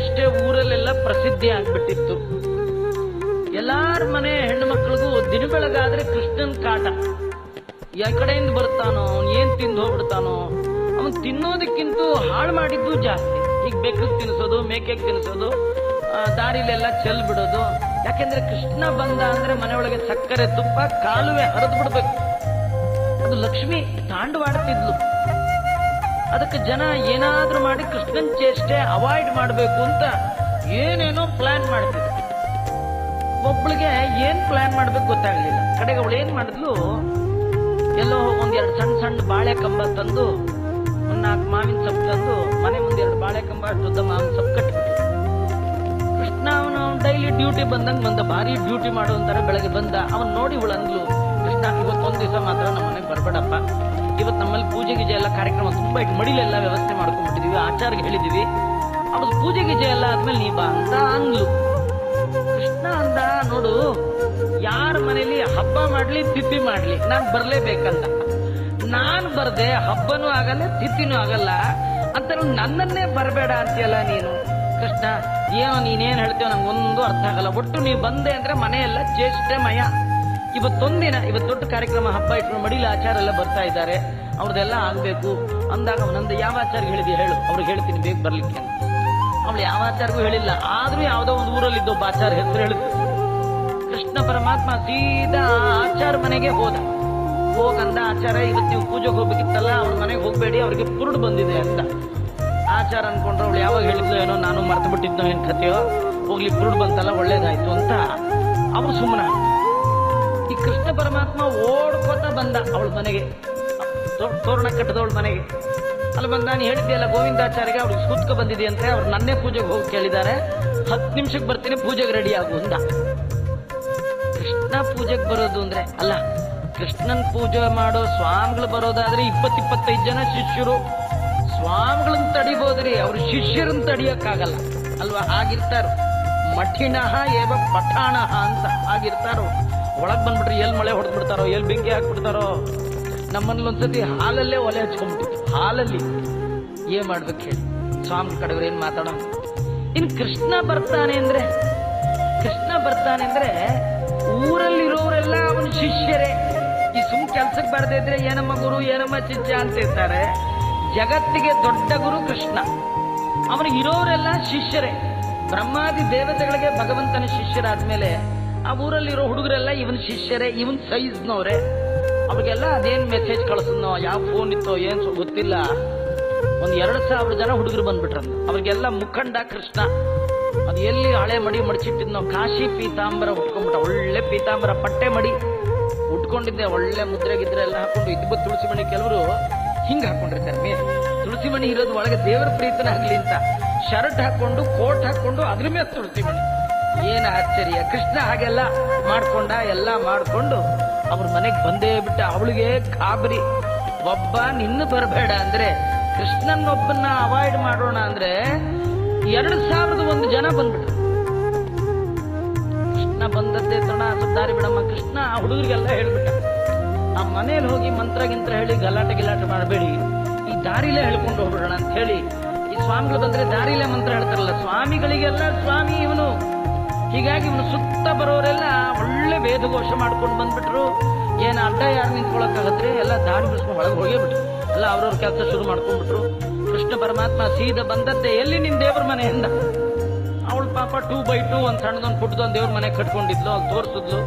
ಚೇಷ್ಟೆ ಊರಲ್ಲೆಲ್ಲ ಪ್ರಸಿದ್ಧಿ ಆಗ್ಬಿಟ್ಟಿತ್ತು. ಎಲ್ಲಾರ ಮನೆ ಹೆಣ್ಣು ಮಕ್ಕಳಿಗೂ ದಿನ ಬೆಳಗಾದ್ರೆ ಕೃಷ್ಣನ್ ಕಾಟ. ಯಾವ ಕಡೆಯಿಂದ ಬರ್ತಾನೋ, ಏನ್ ತಿಂದು ಹೋಗ್ಬಿಡ್ತಾನೋ, ಅವನ್ ತಿನ್ನೋದಕ್ಕಿಂತ ಹಾಳು ಮಾಡಿದ್ದು ಜಾಸ್ತಿ. ಈಗ ಬೆಕ್ಕಕ್ಕೆ ತಿನ್ಸೋದು, ಮೇಕೆಗೆ ತಿನ್ಸೋದು, ದಾರಿಲೆಲ್ಲ ಚೆಲ್ ಬಿಡೋದು. ಯಾಕೆಂದ್ರೆ ಕೃಷ್ಣ ಬಂದ ಅಂದ್ರೆ ಮನೆಯೊಳಗೆ ಸಕ್ಕರೆ ತುಪ್ಪ ಕಾಲುವೆ ಹರಿದು ಬಿಡ್ಬೇಕು. ಅದು ಲಕ್ಷ್ಮಿ ತಾಂಡವಾಡ್ತಿದ್ಲು. ಅದಕ್ಕೆ ಜನ ಏನಾದ್ರೂ ಮಾಡಿ ಕೃಷ್ಣನ್ ಚೇಷ್ಟೆ ಅವಾಯ್ಡ್ ಮಾಡಬೇಕು ಅಂತ ಏನೇನೋ ಪ್ಲಾನ್ ಮಾಡ್ತಿದ್ರು. ಒಬ್ಳಿಗೆ ಏನ್ ಪ್ಲಾನ್ ಮಾಡ್ಬೇಕು ಗೊತ್ತಾಗ್ಲಿಲ್ಲ. ಕಡೆಗೆ ಅವಳು ಏನ್ ಮಾಡಿದ್ಲು, ಎಲ್ಲೋ ಒಂದೆರಡು ಸಣ್ಣ ಸಣ್ಣ ಬಾಳೆ ಕಂಬ ತಂದು, ಒಂದ್ 4 ಮಾವಿನ ಸೊಪ್ಪು ತಂದು ಮನೆ ಮುಂದೆ 2 ಬಾಳೆ ಕಂಬ ಅಷ್ಟುದ್ದ ಮಾವಿನ ಸೊಪ್ಪು ಕಟ್ಟಿಬಿಟ್ರು. ಕೃಷ್ಣ ಅವನು ಡೈಲಿ ಡ್ಯೂಟಿ ಬಂದಂಗೆ ಭಾರಿ ಡ್ಯೂಟಿ ಮಾಡುವಂತರ ಬೆಳಗ್ಗೆ ಬಂದ. ಅವನ್ ನೋಡಿ ಇವಳು ಅಂದ್ಲು, ಕೃಷ್ಣ ಇವತ್ತೊಂದ್ ದಿವಸ ಮಾತ್ರ ನಮ್ಮ ಮನೆಗೆ ಬರ್ಬೇಡಪ್ಪ, ಇವತ್ತು ನಮ್ಮಲ್ಲಿ ಪೂಜೆ ಗೀಜೆ ಎಲ್ಲ ಕಾರ್ಯಕ್ರಮ ತುಂಬಾ ಮಡಿಲೆಲ್ಲ ವ್ಯವಸ್ಥೆ ಮಾಡ್ಕೊಂಡ್ಬಿಟ್ಟಿದೀವಿ, ಆಚಾರ್ಗೆ ಹೇಳಿದೀವಿ, ಅವ್ರದ್ದು ಪೂಜೆ ಗೀಜೆ ಎಲ್ಲ ಆದ್ಮೇಲೆ ನೀ ಬಾ ಅಂತ ಅಂದ್ಲು. ಕೃಷ್ಣ ಅಂದ, ನೋಡು, ಯಾರ ಮನೇಲಿ ಹಬ್ಬ ಮಾಡ್ಲಿ ತಿಥಿ ಮಾಡ್ಲಿ ನಾನ್ ಬರ್ಲೇಬೇಕಂತ. ನಾನ್ ಬರ್ದೆ ಹಬ್ಬನೂ ಆಗಲ್ಲ ತಿಥಿನೂ ಆಗಲ್ಲ ಅಂತ ನನ್ನನ್ನೇ ಬರಬೇಡ ಅಂತೀಯಲ್ಲ ನೀನು. ಕೃಷ್ಣ, ಏನೋ ನೀನೇನ್ ಹೇಳ್ತೀವ ನಂಗೊಂದು ಅರ್ಥ ಆಗಲ್ಲ. ಒಟ್ಟು ನೀವು ಬಂದೆ ಅಂದ್ರೆ ಮನೆಯೆಲ್ಲ ಚೇಷ್ಟೆ ಮಯ. ಇವತ್ತೊಂದಿನ, ಇವತ್ತು ದೊಡ್ಡ ಕಾರ್ಯಕ್ರಮ ಹಬ್ಬ ಇಟ್ಕೊಂಡು ಮಡಿಲ ಆಚಾರ ಎಲ್ಲ ಬರ್ತಾ ಇದ್ದಾರೆ, ಅವ್ರದೆಲ್ಲ ಆಗ್ಬೇಕು ಅಂದಾಗ ಅವನಂದ ಯಾವ ಆಚಾರ್ಗೆ ಹೇಳಿದಿ ಹೇಳು, ಅವ್ರಿಗೆ ಹೇಳ್ತೀನಿ ಬೇಗ ಬರ್ಲಿಕ್ಕೆ ಅಂತ. ಅವಳು ಯಾವ ಆಚಾರ್ಗೂ ಹೇಳಿಲ್ಲ. ಆದ್ರೂ ಯಾವ್ದೋ ಒಂದು ಊರಲ್ಲಿದ್ದ ಒಬ್ಬ ಆಚಾರ ಹೆಸರು ಹೇಳಿದ್ರು. ಕೃಷ್ಣ ಪರಮಾತ್ಮ ಸೀದಾ ಆಚಾರ ಮನೆಗೆ ಹೋಗಂದ, ಆಚಾರ ಇವತ್ತು ನೀವು ಪೂಜೆಗೆ ಹೋಗ್ಬೇಕಿತ್ತಲ್ಲ, ಅವ್ರ ಮನೆಗೆ ಹೋಗ್ಬೇಡಿ, ಅವ್ರಿಗೆ ಪುರುಡು ಬಂದಿದೆ ಅಂತ. ಆಚಾರ ಅನ್ಕೊಂಡ್ರೆ ಅವಳು ಯಾವಾಗ ಹೇಳಿದ್ಲು ಏನೋ, ನಾನು ಮರ್ತು ಬಿಟ್ಟಿದ್ನೋ ಏನ್ ಕಥೆಯೋ, ಹೋಗ್ಲಿ ಪುರುಡು ಬಂತಲ್ಲ ಒಳ್ಳೇದಾಯ್ತು ಅಂತ ಅವ್ರು ಸುಮ್ಮನ. ಈ ಕೃಷ್ಣ ಪರಮಾತ್ಮ ಓಡ್ಕೋತ ಬಂದ ಅವಳ ಮನೆಗೆ, ತೋರಣ ಕಟ್ಟದವಳ ಮನೆಗೆ. ಅಲ್ಲಿ ಬಂದ, ನೀ ಹೇಳಿದ್ಯಲ್ಲ ಗೋವಿಂದಾಚಾರ್ಯಗೆ ಅವ್ರಿಗೆ ಸೂತ್ಕ ಬಂದಿದೆ ಅಂತ, ಅವ್ರು ನನ್ನೇ ಪೂಜೆಗೆ ಹೋಗಿ ಕೇಳಿದ್ದಾರೆ, 10 ನಿಮಿಷಕ್ಕೆ ಬರ್ತೀನಿ ಪೂಜೆಗೆ ರೆಡಿ ಆಗು ಅಂದ. ಕೃಷ್ಣ ಪೂಜೆಗೆ ಬರೋದು ಅಂದ್ರೆ ಅಲ್ಲ, ಕೃಷ್ಣನ್ ಪೂಜೆ ಮಾಡೋ ಸ್ವಾಮಿಗಳು ಬರೋದಾದ್ರೆ 20-25 ಜನ ಶಿಷ್ಯರು. ಸ್ವಾಮಿಗಳನ್ನ ತಡಿಬೋದ್ರಿ, ಅವ್ರ ಶಿಷ್ಯರನ್ನ ತಡಿಯಕ್ಕಾಗಲ್ಲ ಅಲ್ವಾ, ಆಗಿರ್ತಾರ. ಮಠಿಣಃ ಏವ ಪಠಾಣಃ ಅಂತ ಆಗಿರ್ತಾರೋ. ಒಳಗ್ ಬಂದ್ಬಿಟ್ರೆ ಎಲ್ಲಿ ಮಳೆ ಹೊಡೆದ್ ಬಿಡ್ತಾರೋ, ಎಲ್ಲಿ ಬೆಂಕಿ ಹಾಕ್ಬಿಡ್ತಾರೋ. ನಮ್ಮಲ್ಲಿ ಒಂದ್ಸತಿ ಹಾಲಲ್ಲೇ ಒಲೆ ಹಚ್ಕೊಂಡ್ಬಿಟ್ಟಿತ್ತು, ಹಾಲಲ್ಲಿ. ಏನ್ ಮಾಡ್ಬೇಕು ಹೇಳಿ, ಸ್ವಾಮಿ ಕಡೆಯವ್ರು ಏನ್ ಮಾತಾಡೋ. ಇನ್ ಕೃಷ್ಣ ಬರ್ತಾನೆ ಅಂದ್ರೆ ಊರಲ್ಲಿರೋರೆಲ್ಲ ಅವನ ಶಿಷ್ಯರೇ. ಈ ಸುಮ್ ಕೆಲ್ಸಕ್ಕೆ ಬರ್ದೇ ಇದ್ರೆ ಏನಮ್ಮ ಗುರು ಏನಮ್ಮ ಚಿಚ್ಚ ಅಂತ ಇರ್ತಾರೆ. ಜಗತ್ತಿಗೆ ದೊಡ್ಡ ಗುರು ಕೃಷ್ಣ, ಅವನಿಗೆ ಇರೋರೆಲ್ಲ ಶಿಷ್ಯರೇ. ಬ್ರಹ್ಮಾದಿ ದೇವತೆಗಳಿಗೆ ಭಗವಂತನ ಶಿಷ್ಯರಾದ್ಮೇಲೆ ಆ ಊರಲ್ಲಿರೋ ಹುಡುಗರೆಲ್ಲ ಇವನ್ ಶಿಷ್ಯರೇ, ಇವನ್ ಸೈಜ್ನವ್ರೆ. ಅವ್ರಿಗೆಲ್ಲ ಅದೇನ್ ಮೆಸೇಜ್ ಕಳಿಸೋ, ಯಾವ ಫೋನ್ ಇತ್ತೋ ಏನ್ ಗೊತ್ತಿಲ್ಲ, 2,000 ಜನ ಹುಡುಗರು ಬಂದ್ಬಿಟ್ರಂತ. ಅವ್ರಿಗೆಲ್ಲ ಮುಖಂಡ ಕೃಷ್ಣ. ಅದು ಎಲ್ಲಿ ಹಳೆ ಮಡಿ ಮಡಿಚಿಟ್ಟಿದ್ನೋ, ಕಾಶಿ ಪೀತಾಂಬರ ಉಟ್ಕೊಂಡ್ಬಿಟ್ಟ, ಒಳ್ಳೆ ಪೀತಾಂಬರ ಪಟ್ಟೆ ಮಡಿ ಉಟ್ಕೊಂಡಿದ್ದೆ, ಒಳ್ಳೆ ಮುದ್ರೆ ಗಿದ್ರೆ ಎಲ್ಲ ಹಾಕೊಂಡು. ಇದು ತುಳಸಿ ಮಣಿ ಕೆಲವರು ಹಿಂಗ್ ಹಾಕೊಂಡಿರ್ತಾರೆ ಮೇಲೆ, ತುಳಸಿ ಮಣಿ ಇರೋದು ಒಳಗೆ ದೇವರ ಪ್ರೀತನಾಗ್ಲಿ ಅಂತ ಶರ್ಟ್ ಹಾಕೊಂಡು ಕೋಟ್ ಹಾಕೊಂಡು ಅದ್ರ ಮೇಲೆ ತುಳಸಿ ಮಣಿ. ಏನ್ ಆಶ್ಚರ್ಯ, ಕೃಷ್ಣ ಹಾಗೆಲ್ಲ ಮಾಡ್ಕೊಂಡ. ಎಲ್ಲ ಮಾಡ್ಕೊಂಡು ಅವ್ರ ಮನೆಗೆ ಬಂದೇ ಬಿಟ್ಟ. ಅವಳಿಗೆ ಗಾಬರಿ, ಒಬ್ಬ ನಿನ್ನ ಬರಬೇಡ ಅಂದ್ರೆ, ಕೃಷ್ಣನೊಬ್ಬನ್ನ ಅವಾಯ್ಡ್ ಮಾಡೋಣ ಅಂದ್ರೆ 2,001 ಜನ ಬಂದ್ಬಿಟ್ರು. ಕೃಷ್ಣ ಬಂದದ್ದೇ ತಡ, ದಾರಿ ಬಿಡಮ್ಮ. ಕೃಷ್ಣ ಆ ಹುಡುಗರಿಗೆಲ್ಲ ಹೇಳ್ಬಿಟ್ಟ, ಆ ಮನೇಲಿ ಹೋಗಿ ಮಂತ್ರ ಗಿಂತ್ರ ಹೇಳಿ ಗಲಾಟೆ ಮಾಡಬೇಡಿ, ಈ ದಾರಿಲೇ ಹೇಳ್ಕೊಂಡು ಹೋಗ್ಬಿಡೋಣ ಅಂತ ಹೇಳಿ. ಈ ಸ್ವಾಮಿಗಳು ಬಂದ್ರೆ ದಾರಿಲೇ ಮಂತ್ರ ಹೇಳ್ತಾರಲ್ಲ, ಸ್ವಾಮಿಗಳಿಗೆಲ್ಲ ಸ್ವಾಮಿ ಇವನು. ಹೀಗಾಗಿ ಇವನು ಸುತ್ತ ಬರೋರೆಲ್ಲ ಒಳ್ಳೆ ವೇದಘೋಷ ಮಾಡ್ಕೊಂಡು ಬಂದ್ಬಿಟ್ರು. ಏನ್ ಅಡ್ಡ ಯಾರು ನಿಂತ್ಕೊಳಕ್ಕಾಗತ್ರಿ, ಎಲ್ಲ ದಾರಿ ಬಿಡಿಸ್ಕೊಂಡು ಒಳಗೆ ಹೋಗೇಬಿಟ್ರು. ಎಲ್ಲ ಅವ್ರವ್ರ ಕೆಲಸ ಶುರು ಮಾಡ್ಕೊಂಡ್ಬಿಟ್ರು. ಕೃಷ್ಣ ಪರಮಾತ್ಮ ಸೀದಾ ಬಂದದ್ದೇ ಎಲ್ಲಿ ನಿನ್ ದೇವ್ರ ಮನೆಯಿಂದ. ಅವಳು ಪಾಪ 2x2 ಒಂದ್ ಸಣ್ಣದೊಂದು ಪುಟ್ಟದೊಂದು ದೇವ್ರ ಮನೆ ಕಟ್ಕೊಂಡಿದ್ಲು, ಅಲ್ಲಿ ತೋರಿಸಿದ್ಲು.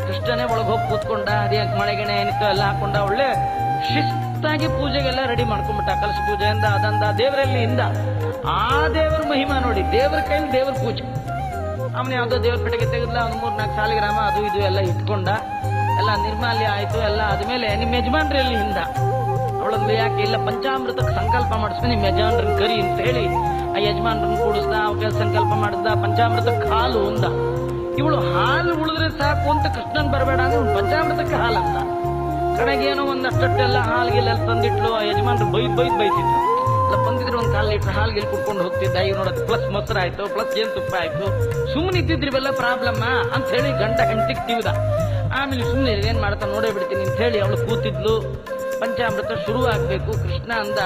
ಕೃಷ್ಣನೇ ಒಳಗೆ ಹೋಗಿ ಕೂತ್ಕೊಂಡ. ಅದೇ ಮಳೆಗೆಣೆ ಏನಿತ್ತು ಎಲ್ಲ ಹಾಕೊಂಡ. ಒಳ್ಳೆ ಶಿಸ್ತಾಗಿ ಪೂಜೆಗೆಲ್ಲ ರೆಡಿ ಮಾಡ್ಕೊಂಡ್ಬಿಟ್ಟ. ಕಲಶ ಪೂಜೆಯಿಂದ ಅದಂದ ದೇವರಲ್ಲಿ ಇಂದ ಆ ದೇವರ ಮಹಿಮಾ ನೋಡಿ, ದೇವರ ಕೈಲಿ ದೇವರ ಪೂಜೆ. ಅವನ ಯಾವ್ದೋ ದೇವ್ರ ಪೆಟ್ಟಿಗೆ ತೆಗೆದ್ಲ, ಅವ್ನು 3-4 ಸಾಲಿಗ್ರಾಮ ಅದು ಇದು ಎಲ್ಲ ಇಟ್ಕೊಂಡ. ಎಲ್ಲ ನಿರ್ಮಾಲ್ಯ ಆಯ್ತು. ಎಲ್ಲ ಆದ್ಮೇಲೆ ನಿಮ್ಮ ಯಜಮಾನ್ರಲ್ಲಿ ಹಿಂದ ಅವಳಂದು ಯಾಕೆ ಇಲ್ಲ, ಪಂಚಾಮೃತಕ್ಕೆ ಸಂಕಲ್ಪ ಮಾಡಿಸ್ಕೊಂಡು ನಿಮ್ಮ ಯಜಮಾನ್ರನ್ನ ಕರಿ ಅಂತ ಹೇಳಿ ಆ ಯಜಮಾನ್ರನ್ನ ಕೂಡಿಸ್ದ. ಅವ್ರ ಸಂಕಲ್ಪ ಮಾಡಿಸ್ದ, ಪಂಚಾಮೃತಕ್ಕೆ ಹಾಲು ಅಂದ. ಇವಳು ಹಾಲು ಉಳಿದ್ರೆ ಸಾಕು ಅಂತ ಕೃಷ್ಣನ್ ಬರಬೇಡ ಅಂದ್ರೆ ಪಂಚಾಮೃತಕ್ಕೆ ಹಾಲಂತ. ಕಡೆಗೆ ಏನೋ ಒಂದಷ್ಟೆಲ್ಲ ಹಾಲ್ಗೆಲ್ಲ ತಂದಿಟ್ಲು. ಆ ಯಜಮಾನ್ರು ಬೈತಿದ್ರು. ಎಲ್ಲ ಬಂದಿದ್ರೆ 1/4 ಲೀಟರ್ ಹಾಲ್ಗೆಲ್ಲಿ ಕುಡ್ಕೊಂಡು ಹೋಗ್ತಿದ್ದ. ಈಗ ನೋಡೋದು ಪ್ಲಸ್ ಮೊಸರು ಆಯ್ತು, ಪ್ಲಸ್ ಜೇನುತುಪ್ಪ ಆಯ್ತು. ಸುಮ್ಮನೆ ಇದ್ದಿದ್ರಿವೆಲ್ಲ ಪ್ರಾಬ್ಲಮ್ ಅಂತ ಹೇಳಿ ಗಂಡ ಹೆಂಡತಿಗೆ ತಿವಿದ. ಆಮೇಲೆ ಸುಮ್ಮನೆ ಏನ್ ಮಾಡ್ತಾ ನೋಡೇ ಬಿಡ್ತೀನಿ ಅಂತ ಹೇಳಿ ಅವಳು ಕೂತಿದ್ಲು. ಪಂಚಾಮೃತ ಶುರು ಆಗ್ಬೇಕು. ಕೃಷ್ಣ ಅಂದ,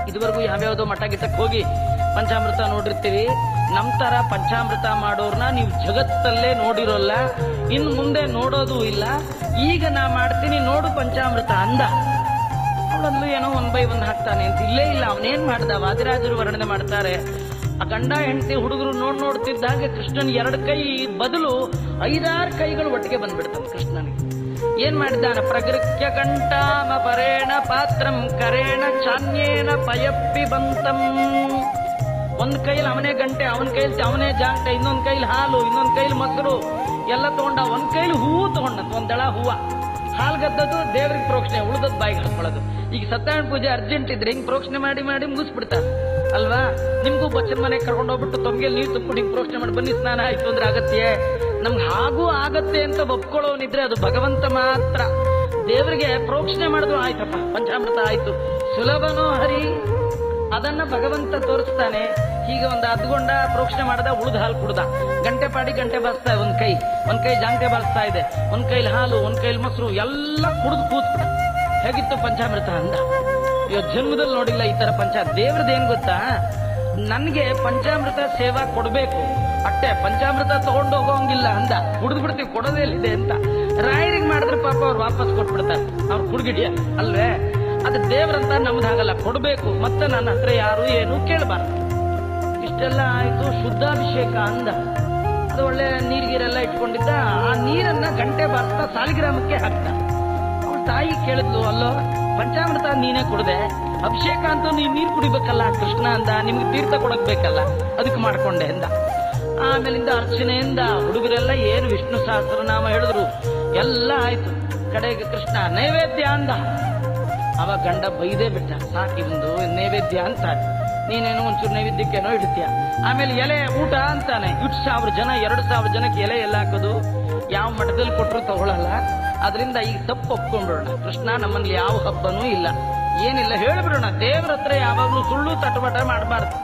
ಇದುವರೆಗೂ ಯಾವ್ಯಾವ್ದೋ ಮಠ ಗಿಟ್ಟಕ್ಕೆ ಹೋಗಿ ಪಂಚಾಮೃತ ನೋಡಿರ್ತೀವಿ. ನಮ್ ತರ ಪಂಚಾಮೃತ ಮಾಡೋರ್ನ ನೀವು ಜಗತ್ತಲ್ಲೇ ನೋಡಿರೋಲ್ಲ, ಇನ್ನು ಮುಂದೆ ನೋಡೋದು ಇಲ್ಲ. ಈಗ ನಾ ಮಾಡ್ತೀನಿ ನೋಡು ಪಂಚಾಮೃತ ಅಂದ. ಅವಳಲ್ಲೂ ಏನೋ 1 by 1 ಹಾಕ್ತಾನೆ ಅಂತ. ಇಲ್ಲೇ ಇಲ್ಲ, ಅವನೇನ್ ಮಾಡ್ದ? ವಾದಿರಾಜರು ವರ್ಣನೆ ಮಾಡ್ತಾರೆ. ಆ ಗಂಡ ಹೆಂಡತಿ ಹುಡುಗರು ನೋಡ್ತಿದ್ದಾಗ ಕೃಷ್ಣನ್ 2 ಕೈ ಬದಲು 5-6 ಕೈಗಳು ಒಟ್ಟಿಗೆ ಬಂದ್ಬಿಡ್ತಾನೆ ಕೃಷ್ಣನಿಗೆ. ಏನ್ ಮಾಡಿದ್ದಾನೆ? ಪ್ರಗೃತ್ಯ ಕಂಠಾಮ ಪರೇಣ ಪಾತ್ರಂ ಕರೇಣ ಚಾನ್ಯೇನ ಪಯಪ್ಪಿ ಬಂತಂ. ಒಂದ್ ಕೈಲಿ ಅವನೇ ಗಂಟೆ, ಅವನ ಕೈಲಿ ಅವನೇ ಜಾಂಟೆ, ಇನ್ನೊಂದ್ ಕೈಲಿ ಹಾಲು, ಇನ್ನೊಂದ್ ಕೈಲಿ ಮೊಸರು ಎಲ್ಲ ತಗೊಂಡ. ಒಂದ್ ಕೈಲಿ ಹೂವು ತಗೊಂಡಂತ, ಒಂದ್ ದಳ ಹೂವ. ಹಾಲ್ಗದ್ದದು ದೇವ್ರಿಗೆ ಪ್ರೋಕ್ಷಣೆ, ಉಳಿದದ್ ಬಾಯಿಗೆ ಹಾಕೊಳ್ಳೋದು. ಈಗ ಸತ್ಯನಾರಾಯಣ ಪೂಜೆ ಅರ್ಜೆಂಟ್ ಇದ್ರೆ ಹಿಂಗ್ ಪ್ರೋಕ್ಷಣೆ ಮಾಡಿ ಮಾಡಿ ಮುಗಿಸ್ಬಿಡ್ತಾರೆ ಅಲ್ವಾ? ನಿಮ್ಗೂ ಬಚ್ಚನ ಮನೆಗೆ ಕರ್ಕೊಂಡು ಹೋಗ್ಬಿಟ್ಟು ತೊಮ್ಗೆ ನೀರು ತುಂಬಿಟ್ಟು ಹಿಂಗ್ ಪ್ರೋಕ್ಷಣೆ ಮಾಡಿ ಬನ್ನಿ ಸ್ನಾನ ಆಯ್ತು ಅಂದ್ರೆ ಆಗತ್ತೆ? ನಮ್ಗೆ ಹಾಗೂ ಆಗತ್ತೆ ಅಂತ ಒಪ್ಕೊಳ್ಳೋನಿದ್ರೆ ಅದು ಭಗವಂತ ಮಾತ್ರ. ದೇವರಿಗೆ ಪ್ರೋಕ್ಷಣೆ ಮಾಡಿದ್ರು ಆಯ್ತಪ್ಪ, ಪಂಚಾಮೃತ ಆಯ್ತು, ಸುಲಭನೋ ಹರಿ. ಅದನ್ನ ಭಗವಂತ ತೋರಿಸ್ತಾನೆ. ಹೀಗೆ ಒಂದು ಅದ್ಗೊಂಡ ಪ್ರೋಕ್ಷಣೆ ಮಾಡದ, ಉಳಿದ ಹಾಲು ಕುಡ್ದ, ಗಂಟೆ ಪಾಡಿ ಗಂಟೆ ಬಾರಿಸ್ತಾ ಇದೆ. ಒಂದ್ ಕೈ ಜಾಂಟೆ ಬಾರಿಸ್ತಾ ಇದೆ, ಒಂದ್ ಕೈಲಿ ಹಾಲು, ಒಂದ್ ಕೈಲಿ ಮೊಸರು ಎಲ್ಲ ಕುಡಿದು ಕೂತ್ಬಿಡ. ಹೇಗಿತ್ತು ಪಂಚಾಮೃತ ಅಂದ. ಜನ್ಮದಲ್ಲಿ ನೋಡಿಲ್ಲ ಈ ತರ ದೇವ್ರದ್ದೇನ್ ಗೊತ್ತಾ? ನನ್ಗೆ ಪಂಚಾಮೃತ ಸೇವಾ ಕೊಡ್ಬೇಕು ಅಷ್ಟೇ, ಪಂಚಾಮೃತ ತಗೊಂಡು ಹೋಗೋಂಗಿಲ್ಲ ಅಂದ. ಕುಡಿದು ಬಿಡ್ತೀವಿ, ಕೊಡೋದೇ ಎಲ್ಲಿದೆ ಅಂತ. ರಾಯರಿಗೆ ಮಾಡಿದ್ರೆ ಪಾಪ ಅವ್ರು ವಾಪಸ್ ಕೊಟ್ಬಿಡ್ತಾರೆ, ಅವ್ರು ಕುಡ್ಗಿಡಿಯ ಅಲ್ವೇ? ಅದು ದೇವ್ರಂತ ನಮ್ದಾಗಲ್ಲ, ಕೊಡ್ಬೇಕು. ಮತ್ತೆ ನನ್ನ ಹತ್ರ ಯಾರು ಏನು ಕೇಳಬಾರ್ದು. ಇಷ್ಟೆಲ್ಲ ಆಯ್ತು. ಶುದ್ಧಾಭಿಷೇಕ ಅಂದ. ಅದು ಒಳ್ಳೆ ನೀರ್ಗೀರೆಲ್ಲ ಇಟ್ಕೊಂಡಿದ್ದ. ಆ ನೀರನ್ನ ಗಂಟೆ ಬಾರಿಸ್ತಾ ಸಾಲಿಗ್ರಾಮಕ್ಕೆ ಹಾಕ್ತ. ಅವಳ ತಾಯಿ ಕೇಳಿದ್ಲು, ಅಲ್ಲೋ ಪಂಚಾಮೃತ ನೀನೇ ಕುಡ್ದೆ, ಅಭಿಷೇಕ ಅಂತೂ ನೀರ್ ಕುಡಿಬೇಕಲ್ಲ ಕೃಷ್ಣ ಅಂದ. ನಿಮ್ಗೆ ತೀರ್ಥ ಕೊಡಕ್ ಬೇಕಲ್ಲ, ಅದಕ್ಕೆ ಮಾಡ್ಕೊಂಡೆ ಅಂದ. ಆಮೇಲಿಂದ ಅರ್ಚನೆಯಿಂದ ಹುಡುಗರೆಲ್ಲ ಏನು ವಿಷ್ಣು ಸಹಸ್ರನಾಮ ಹೇಳಿದ್ರು, ಎಲ್ಲ ಆಯ್ತು. ಕಡೆಗೆ ಕೃಷ್ಣ ನೈವೇದ್ಯ ಅಂದ. ಅವ ಗಂಡ ಬೈದೇ ಬಿಟ್ಟ, ಸಾಕಿ ಒಂದು ನೈವೇದ್ಯ ಅಂತ, ನೀನೇನೋ ಒಂಚೂರು ನೈವೇದ್ಯಕ್ಕೇನೋ ಇಡ್ತೀಯ. ಆಮೇಲೆ ಎಲೆ ಊಟ ಅಂತಾನೆ. 1000 ಜನ 2000 ಜನಕ್ಕೆ ಎಲೆ ಎಲ್ಲ ಹಾಕೋದು ಯಾವ ಮಠದಲ್ಲಿ ಕೊಟ್ಟರು ತಗೊಳ್ಳಲ್ಲ. ಅದರಿಂದ ಈಗ ತಪ್ಪು ಒಪ್ಕೊಂಡ್ಬಿಡೋಣ. ಕೃಷ್ಣ ನಮ್ಮಲ್ಲಿ ಯಾವ ಹಬ್ಬನೂ ಇಲ್ಲ, ಏನಿಲ್ಲ, ಹೇಳ್ಬಿಡೋಣ. ದೇವ್ರ ಹತ್ರ ಯಾವಾಗ್ಲೂ ಸುಳ್ಳು ತಟುವಟ ಮಾಡಬಾರ್ದು.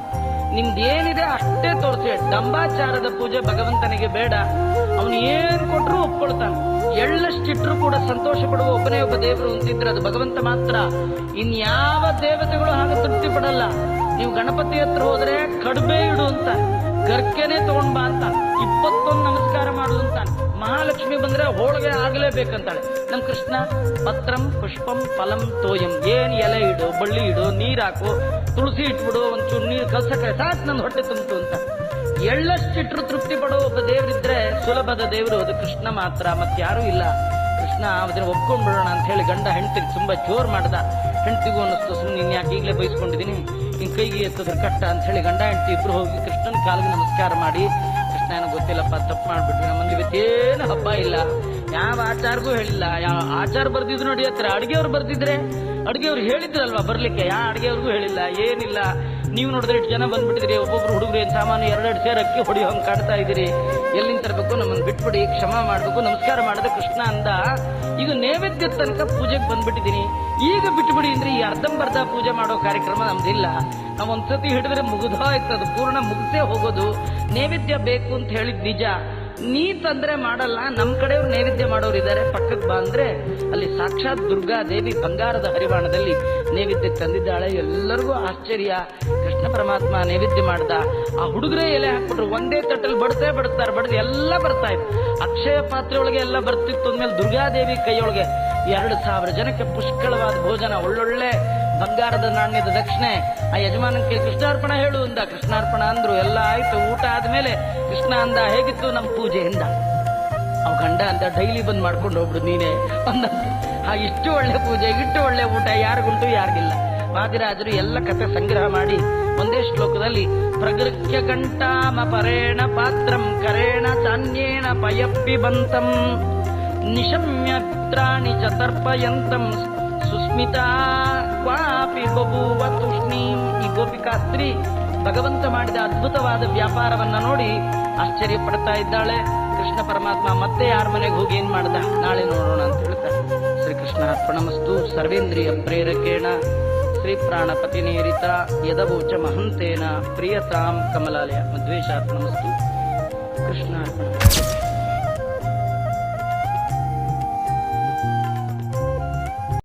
ನಿಮ್ದೇನಿದೆ ಅಷ್ಟೇ ತೋರಿಸಿ. ಡಂಬಾಚಾರದ ಪೂಜೆ ಭಗವಂತನಿಗೆ ಬೇಡ. ಅವನು ಏನ್ ಕೊಟ್ರು ಒಪ್ಕೊಳ್ತಾನೆ. ಎಳ್ಳಷ್ಟಿಟ್ರು ಕೂಡ ಸಂತೋಷ ಪಡುವ ಒಬ್ಬನೇ ಒಬ್ಬ ದೇವರು ಅಂತಿದ್ರೆ ಅದು ಭಗವಂತ ಮಾತ್ರ. ಇನ್ಯಾವ ದೇವತೆಗಳು ಹಾಗೆ ತೃಪ್ತಿ ಪಡಲ್ಲ. ನೀವು ಗಣಪತಿ ಹತ್ರ ಹೋದ್ರೆ ಕಡುಬೆ ಇಡು ಅಂತ, ಗರ್ಕೆನೆ ತಗೊಂಡ್ ಬಾ ಅಂತ, 21 ನಮಸ್ಕಾರ ಮಾಡು ಅಂತ. ಮಹಾಲಕ್ಷ್ಮಿ ಬಂದ್ರೆ ಹೋಳಿಗೆ ಆಗ್ಲೇಬೇಕಂತಾಳೆ. ನಮ್ ಕೃಷ್ಣ ಪತ್ರಂ ಪುಷ್ಪಂ ಫಲಂ ತೋಯಂ. ಏನ್ ಎಲೆ ಇಡು, ಬಳ್ಳಿ ಇಡು, ನೀರ್ ಹಾಕು, ತುಳಸಿ ಇಟ್ಬಿಡು, ಒಂಚೂರು ನೀರು ಕಲ್ಸಕ್ಕೆ ಸಾಕು, ನನ್ನ ಹೊಟ್ಟೆ ತುಂಬಿತು ಅಂತ. ಎಳ್ಳಷ್ಟಿಟ್ರು ತೃಪ್ತಿ ಪಡುವ ಒಬ್ಬ ದೇವರಿದ್ರೆ ಸುಲಭದ ದೇವರು ಅದು ಕೃಷ್ಣ ಮಾತ್ರ, ಮತ್ತಾರೂ ಇಲ್ಲ. ಕೃಷ್ಣ ಅದನ್ನ ಒಪ್ಕೊಂಡ್ಬಿಡೋಣ ಅಂತ ಹೇಳಿ ಗಂಡ ಹೆಂಡತಿಗೆ ತುಂಬಾ ಜೋರ್ ಮಾಡ್ದ. ಹೆಂಡತಿಗೂ ಅನ್ನಿಸ್ತು, ಸುಮ್ಮನೆ ಯಾಕೆ ಈಗಲೇ ಬಯಸ್ಕೊಂಡಿದ್ದೀನಿ, ನಿನ್ ಕೈಗೆ ಎತ್ತಿದ್ರೆ ಕಟ್ಟ ಅಂತ ಹೇಳಿ ಗಂಡ ಹೆಂಡತಿ ಇಬ್ರು ಹೋಗಿ ಕೃಷ್ಣನ ಕಾಲಿಗೆ ನಮಸ್ಕಾರ ಮಾಡಿ, ಕೃಷ್ಣ ಏನೋ ಗೊತ್ತಿಲ್ಲಪ್ಪ, ತಪ್ಪು ಮಾಡ್ಬಿಟ್ವಿ, ನಮ್ಮಲ್ಲಿ ಇವತ್ತೇನು ಹಬ್ಬ ಇಲ್ಲ, ಯಾವ ಆಚಾರಗೂ ಹೇಳಿಲ್ಲ. ಯಾವ ಆಚಾರ ಬರ್ದಿದ್ರು ನೋಡಿ ಹತ್ರ, ಅಡಿಗೆಯವ್ರು ಬರ್ದಿದ್ರೆ ಅಡಿಗೆಯವ್ರು ಹೇಳಿದ್ರಲ್ವಾ ಬರ್ಲಿಕ್ಕೆ, ಯಾವ ಅಡಿಗೆಯವ್ರಿಗೂ ಹೇಳಿಲ್ಲ, ಏನಿಲ್ಲ. ನೀವು ನೋಡಿದ್ರೆ ಇಷ್ಟು ಜನ ಬಂದ್ಬಿಟ್ಟಿದ್ರಿ, ಒಬ್ಬೊಬ್ರು ಹುಡುಗರು ಏನ್ ಸಾಮಾನು 2 ಸೇರ್ ಅಕ್ಕಿ ಹೊಡಿ ಹಂಗೆ ಕಾಡ್ತಾ ಇದ್ದೀರಿ, ಎಲ್ಲಿಂದ ತರಬೇಕು, ನಮ್ಮನ್ನು ಬಿಟ್ಬಿಡಿ, ಕ್ಷಮಾ ಮಾಡ್ಬೇಕು, ನಮಸ್ಕಾರ ಮಾಡದೆ ಕೃಷ್ಣ ಅಂದ. ಈಗ ನೈವೇದ್ಯದ ತನಕ ಪೂಜೆಗೆ ಬಂದ್ಬಿಟ್ಟಿದ್ದೀನಿ, ಈಗ ಬಿಟ್ಬಿಡಿ ಅಂದ್ರೆ ಈ ಅರ್ಧಂಬರ್ಧ ಪೂಜೆ ಮಾಡೋ ಕಾರ್ಯಕ್ರಮ ನಮ್ದಿಲ್ಲ. ನಾವ್ ಒಂದ್ಸತಿ ಹಿಡಿದ್ರೆ ಮುಗಿದೋಯ್ತು, ಅದು ಪೂರ್ಣ ಮುಗಿಸೇ ಹೋಗೋದು. ನೈವೇದ್ಯ ಬೇಕು ಅಂತ ಹೇಳಿದ್ ನಿಜ, ನೀ ತಂದ್ರೆ ಮಾಡಲ್ಲ. ನಮ್ ಕಡೆಯವ್ರು ನೈವೇದ್ಯ ಮಾಡೋರು ಇದ್ದಾರೆ, ಪಕ್ಕಕ್ಕೆ ಬಾ ಅಂದ್ರೆ ಅಲ್ಲಿ ಸಾಕ್ಷಾತ್ ದುರ್ಗಾದೇವಿ ಬಂಗಾರದ ಹರಿವಾಣದಲ್ಲಿ ನೈವೇದ್ಯ ತಂದಿದ್ದಾಳೆ. ಎಲ್ಲರಿಗೂ ಆಶ್ಚರ್ಯ. ಕೃಷ್ಣ ಪರಮಾತ್ಮ ನೈವೇದ್ಯ ಮಾಡ್ದ. ಆ ಹುಡುಗರೇ ಎಲೆ ಹಾಕ್ಬಿಟ್ರು, ಒಂದೇ ತಟ್ಟಲ್ಲಿ ಬಡಿಸ್ತಾರೆ, ಬಡ್ದು ಎಲ್ಲ ಬರ್ತಾ ಇತ್ತು. ಅಕ್ಷಯ ಪಾತ್ರೆ ಒಳಗೆ ಎಲ್ಲ ಬರ್ತಿತ್ತು. ಅಂದ್ಮೇಲೆ ದುರ್ಗಾದೇವಿ ಕೈಯೊಳಗೆ 2000 ಜನಕ್ಕೆ ಪುಷ್ಕಳವಾದ ಭೋಜನ, ಒಳ್ಳೊಳ್ಳೆ ಬಂಗಾರದ ನಾಣ್ಯದ ದಕ್ಷಿಣೆ. ಆ ಯಜಮಾನಕ್ಕೆ ಕೃಷ್ಣಾರ್ಪಣ ಹೇಳು ಅಂದ. ಕೃಷ್ಣಾರ್ಪಣ ಅಂದ್ರು, ಎಲ್ಲ ಆಯ್ತು. ಊಟ ಆದ್ಮೇಲೆ ಕೃಷ್ಣ ಅಂದ, ಹೇಗಿತ್ತು ನಮ್ಮ ಪೂಜೆ ಎಂದ. ಅವ್ ಗಂಡ ಅಂತ ಡೈಲಿ ಬಂದ್ ಮಾಡ್ಕೊಂಡು ಹೋಗ್ಬಿಡು ನೀನೆ ಅಂದಂತೆ. ಇಷ್ಟು ಒಳ್ಳೆ ಪೂಜೆ, ಇಷ್ಟು ಒಳ್ಳೆ ಊಟ ಯಾರಿಗುಂಟು ಯಾರಿಗಿಲ್ಲ. ವಾದಿರಾಜರು ಎಲ್ಲ ಕಥೆ ಸಂಗ್ರಹ ಮಾಡಿ ಒಂದೇ ಶ್ಲೋಕದಲ್ಲಿ ಪ್ರಗೃಹ್ಯ ಕಂಠಾಮ ಪರೇಣ ಪಾತ್ರಂ ಕರೇಣ ಚಾನ್ಯೇನ ಪಯಪ್ಪಿ ಬಂತಂ ನಿಶಮ್ಯತ್ರಾಣಿ ಚ ತರ್ಪಯಂತಂ ಸುಸ್ಮಿತಾ ಕ್ವಾಪಿ ಬಭೂವ ತೂಷ್ಣೀಂ. ಈ ಗೋಪಿಕಾಸ್ತ್ರೀ ಭಗವಂತ ಮಾಡಿದ ಅದ್ಭುತವಾದ ವ್ಯಾಪಾರವನ್ನ ನೋಡಿ ಆಶ್ಚರ್ಯ ಪಡ್ತಾ ಇದ್ದಾಳೆ. ಕೃಷ್ಣ ಪರಮಾತ್ಮ ಮತ್ತೆ ಯಾರ ಮನೆಗೆ ಹೋಗಿ ಏನ್ ಮಾಡ್ದ ನಾಳೆ ನೋಡೋಣ ಅಂತ ಹೇಳ್ತಾರೆ. ಶ್ರೀಕೃಷ್ಣ ಅರ್ಪಣಮಸ್ತು. ಸರ್ವೇಂದ್ರಿಯ ಪ್ರೇರಕೇಣ ಶ್ರೀ ಪ್ರಾಣಪತಿ ನೇರಿತ ಯದವೋಚ ಮಹಂತೇನ ಪ್ರಿಯತಾಂ ಕಮಲಾಲಯ ಮಧ್ವೇಶಾರ್ಪಣಮಸ್ತು. ಕೃಷ್ಣ ಅರ್ಪಣ.